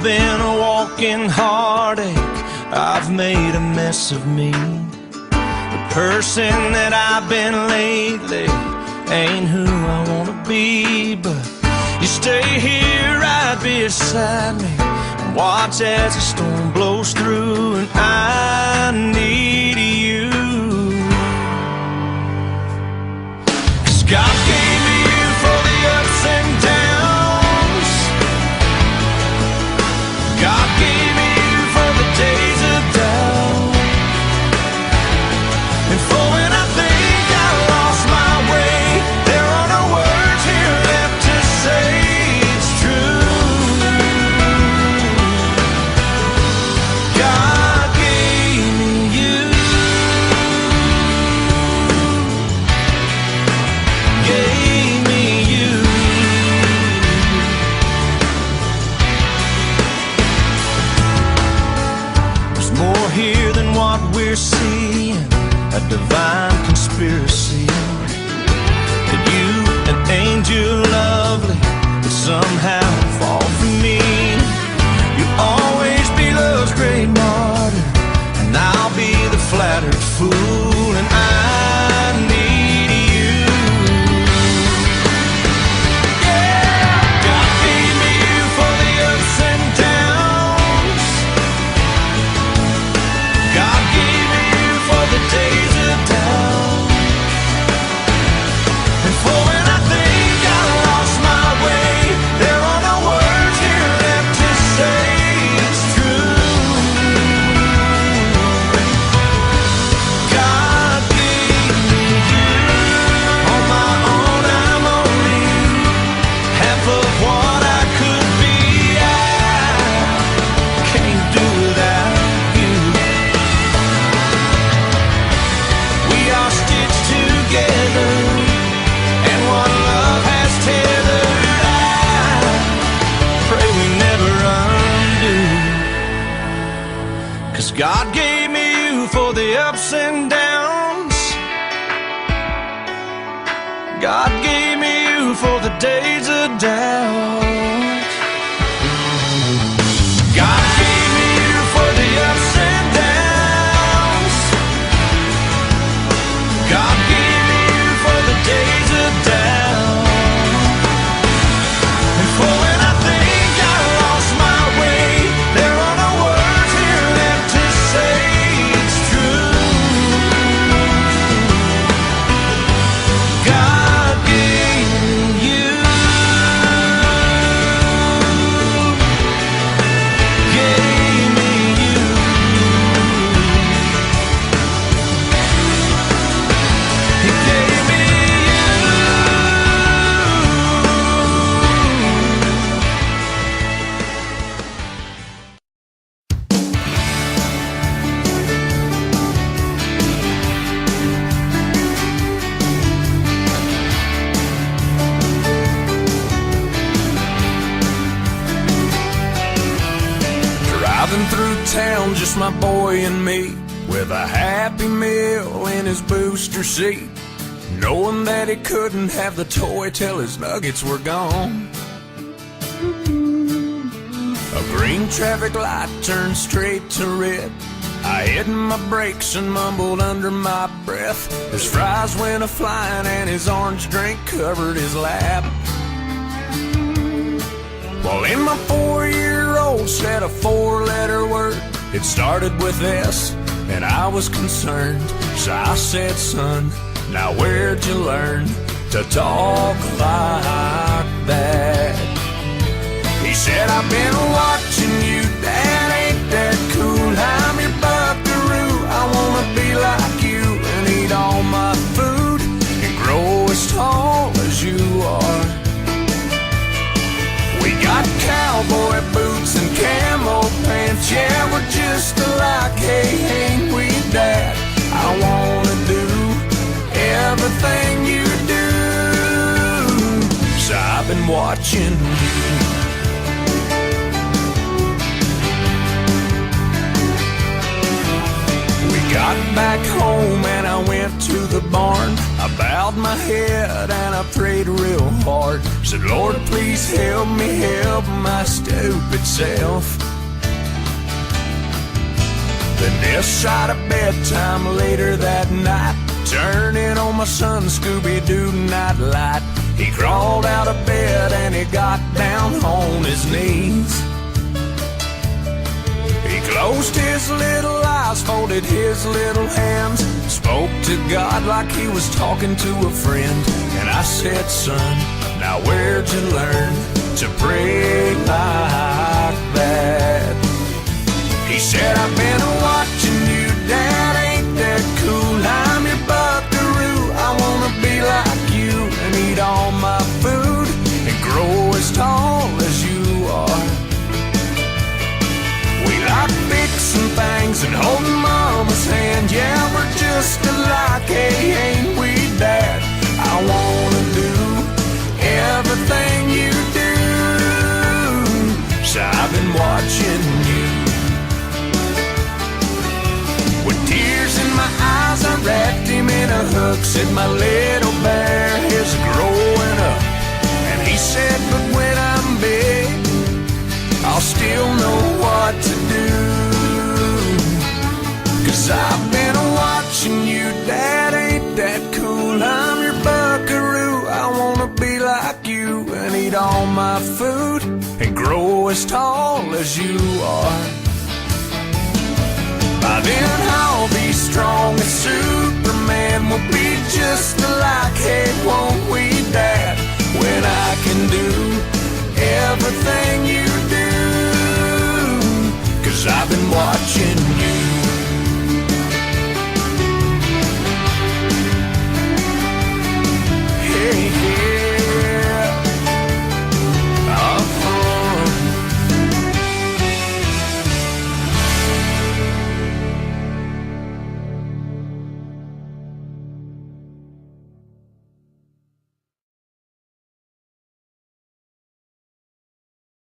I've been a walking heartache, I've made a mess of me. The person that I've been lately ain't who I wanna be. But you stay here right beside me and watch as the storm blows through. And I need you, 'cause God gave me you for the ups and downs. God gave me you for the days of doubt, and for when I think I lost my way, there are no words here left to say it's true. God gave me you, gave me you. There's more here than what we're seeing, a divine conspiracy. That you, an angel lovely, would somehow fall for me. You'll always be love's great martyr, and I'll be the flattered fool. And I need you. Yeah, God gave me you for the ups and downs. God gave me you for the days of doubt, and for when I think I lost my way, there are no words here left to say it's true. God gave me you. On my own I'm only half of what I could be. I can't do without you. We are stitched together, and one love has tethered. I pray we never undo, 'cause God gave me you for the ups and downs. God gave me you for the days of doubt. God gave me you for the ups and downs. God gave me you for the days of doubt, and for when I think I lost my way, there are no words here left to say it's true. God gave me you, gave me you. He gave me you. Driving through town, just my boy and me, with a Happy Meal in his booster seat, knowing that he couldn't have the toy till his nuggets were gone. A green traffic light turned straight to red. I hit my brakes and mumbled under my breath. His fries went a-flying and his orange drink covered his lap. Well, in my 4-year-old said a 4-letter word. It started with S, and I was concerned. So I said, son, now where'd you learn to talk like that? He said, I've been watching you, Dad, ain't that cool? I'm your buckaroo, I wanna be like you and eat all my food and grow as tall as you are. We got cowboy boots and camo pants, yeah, we're just alike, hey, ain't we, Dad? I wanna do everything you do, so I've been watching you. We got back home and I went to the barn. I bowed my head and I prayed real hard. Said, Lord, please help me help my stupid self. Then this shot of bedtime later that night, turning on my son Scooby-Doo nightlight. He crawled out of bed and he got down on his knees. He closed his little eyes, folded his little hands, spoke to God like he was talking to a friend. And I said, son, now where'd you learn to pray like that? He said, I've been watching you, Dad, ain't that cool? I'm your buckaroo, I wanna be like you and eat all my food and grow as tall as you are. We like fixing things and holding Mama's hand. Yeah, we're just alike, hey, ain't we, Dad? I wanna do everything you do. So I've been watching you. With tears in my eyes, I wrapped him in a hook. Said, my little bear is growing up. And he said, but when I'm big, I'll still know what to do. 'Cause I've been watching you, Dad, ain't that cool? I'm your buckaroo, I wanna be like you and eat all my food and grow as tall as you are. By then I'll be strong as Superman, we'll be just alike, hey, won't we, Dad? When I can do everything you do. 'Cause I've been watching you.